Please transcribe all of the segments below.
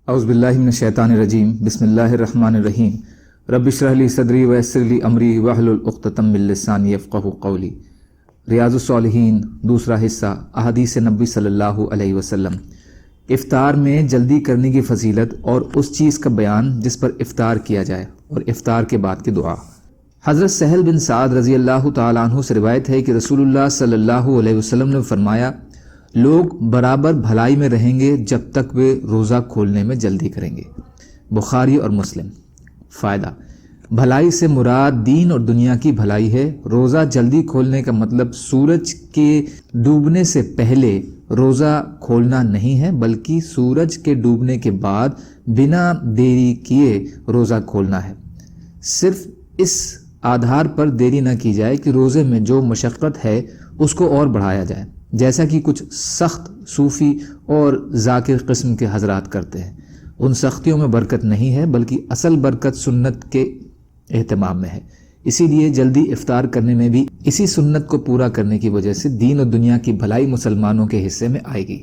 اعوذ باللہ من الشیطان الرجیم بسم اللہ الرحمن الرحیم رب اشرح لی صدری ویسر لی امری واحلل عقدۃ من لسانی یفقہوا قولی۔ ریاض الصالحین دوسرا حصہ، احادیث نبی صلی اللہ علیہ وسلم۔ افطار میں جلدی کرنے کی فضیلت اور اس چیز کا بیان جس پر افطار کیا جائے اور افطار کے بعد کی دعا۔ حضرت سہل بن سعد رضی اللہ تعالیٰ عنہ سے روایت ہے کہ رسول اللہ صلی اللہ علیہ وسلم نے فرمایا، لوگ برابر بھلائی میں رہیں گے جب تک وہ روزہ کھولنے میں جلدی کریں گے۔ بخاری اور مسلم۔ فائدہ: بھلائی سے مراد دین اور دنیا کی بھلائی ہے۔ روزہ جلدی کھولنے کا مطلب سورج کے ڈوبنے سے پہلے روزہ کھولنا نہیں ہے، بلکہ سورج کے ڈوبنے کے بعد بنا دیری کیے روزہ کھولنا ہے۔ صرف اس آدھار پر دیری نہ کی جائے کہ روزے میں جو مشقت ہے اس کو اور بڑھایا جائے، جیسا کہ کچھ سخت صوفی اور ذاکر قسم کے حضرات کرتے ہیں۔ ان سختیوں میں برکت نہیں ہے، بلکہ اصل برکت سنت کے اہتمام میں ہے۔ اسی لیے جلدی افطار کرنے میں بھی اسی سنت کو پورا کرنے کی وجہ سے دین اور دنیا کی بھلائی مسلمانوں کے حصے میں آئے گی۔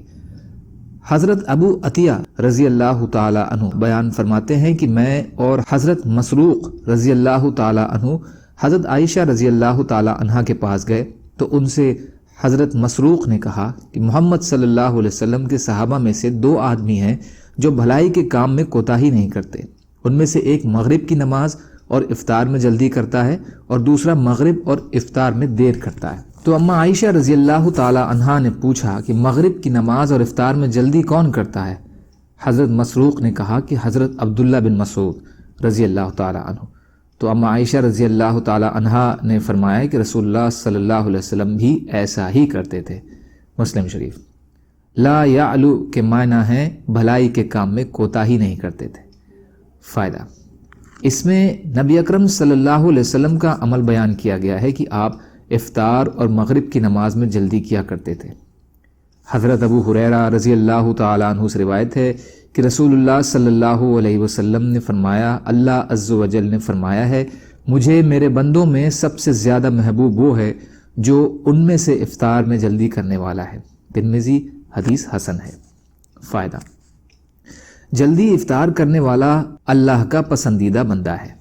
حضرت ابو عطیہ رضی اللہ تعالی عنہ بیان فرماتے ہیں کہ میں اور حضرت مسروق رضی اللہ تعالی عنہ حضرت عائشہ رضی اللہ تعالی عنہا کے پاس گئے تو ان سے حضرت مسروق نے کہا کہ محمد صلی اللہ علیہ وسلم کے صحابہ میں سے 2 آدمی ہیں جو بھلائی کے کام میں کوتاہی نہیں کرتے۔ ان میں سے ایک مغرب کی نماز اور افطار میں جلدی کرتا ہے اور دوسرا مغرب اور افطار میں دیر کرتا ہے۔ تو اما عائشہ رضی اللہ تعالی عنہا نے پوچھا کہ مغرب کی نماز اور افطار میں جلدی کون کرتا ہے؟ حضرت مسروق نے کہا کہ حضرت عبداللہ بن مسعود رضی اللہ تعالی عنہ۔ تو اما عائشہ رضی اللہ تعالی عنہا نے فرمایا کہ رسول اللہ صلی اللہ علیہ وسلم بھی ایسا ہی کرتے تھے۔ مسلم شریف۔ لا یعلو کے معنی ہیں بھلائی کے کام میں کوتاہی نہیں کرتے تھے۔ فائدہ: اس میں نبی اکرم صلی اللہ علیہ وسلم کا عمل بیان کیا گیا ہے کہ آپ افطار اور مغرب کی نماز میں جلدی کیا کرتے تھے۔ حضرت ابو ہریرہ رضی اللہ تعالیٰ عنہ سے روایت ہے کہ رسول اللہ صلی اللہ علیہ وسلم نے فرمایا، اللہ عز و جل نے فرمایا ہے، مجھے میرے بندوں میں سب سے زیادہ محبوب وہ ہے جو ان میں سے افطار میں جلدی کرنے والا ہے۔ ترمذی، حدیث حسن ہے۔ فائدہ: جلدی افطار کرنے والا اللہ کا پسندیدہ بندہ ہے۔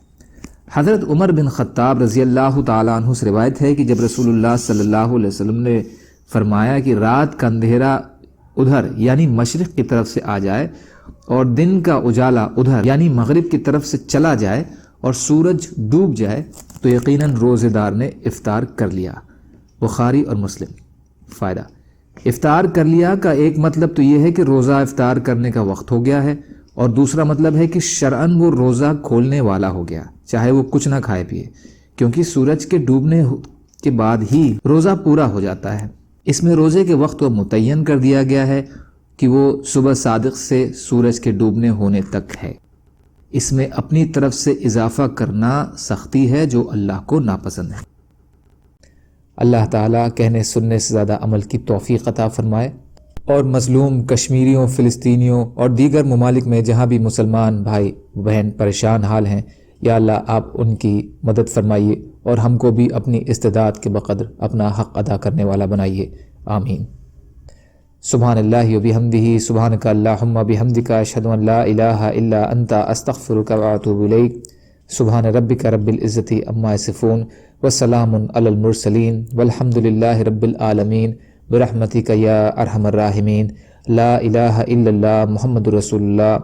حضرت عمر بن خطاب رضی اللہ تعالیٰ عنہ سے روایت ہے کہ جب رسول اللہ صلی اللہ علیہ وسلم نے فرمایا کہ رات کا اندھیرا ادھر یعنی مشرق کی طرف سے آ جائے اور دن کا اجالا ادھر یعنی مغرب کی طرف سے چلا جائے اور سورج ڈوب جائے تو یقیناً روزے دار نے افطار کر لیا۔ بخاری اور مسلم۔ فائدہ: افطار کر لیا کا ایک مطلب تو یہ ہے کہ روزہ افطار کرنے کا وقت ہو گیا ہے، اور دوسرا مطلب ہے کہ شرعاً وہ روزہ کھولنے والا ہو گیا، چاہے وہ کچھ نہ کھائے پیے، کیونکہ سورج کے ڈوبنے کے بعد ہی روزہ پورا ہو جاتا ہے۔ اس میں روزے کے وقت کو متعین کر دیا گیا ہے کہ وہ صبح صادق سے سورج کے ڈوبنے ہونے تک ہے۔ اس میں اپنی طرف سے اضافہ کرنا سختی ہے جو اللہ کو ناپسند ہے۔ اللہ تعالیٰ کہنے سننے سے زیادہ عمل کی توفیق عطا فرمائے، اور مظلوم کشمیریوں، فلسطینیوں اور دیگر ممالک میں جہاں بھی مسلمان بھائی بہن پریشان حال ہیں، یا اللہ آپ ان کی مدد فرمائیے اور ہم کو بھی اپنی استعداد کے بقدر اپنا حق ادا کرنے والا بنائیے، آمین۔ سبحان اللہ و بحمدہ، سبحانک اللہم بحمدک، اشہد ان لا الہ الا انت، استغفرک و اتوب الیک۔ سبحان ربک رب العزت عما یصفون، وسلام علی المرسلین، والحمد للہ رب العالمین، برحمتک یا ارحم الراحمین۔ لا الہ الا اللہ محمد رسول اللہ۔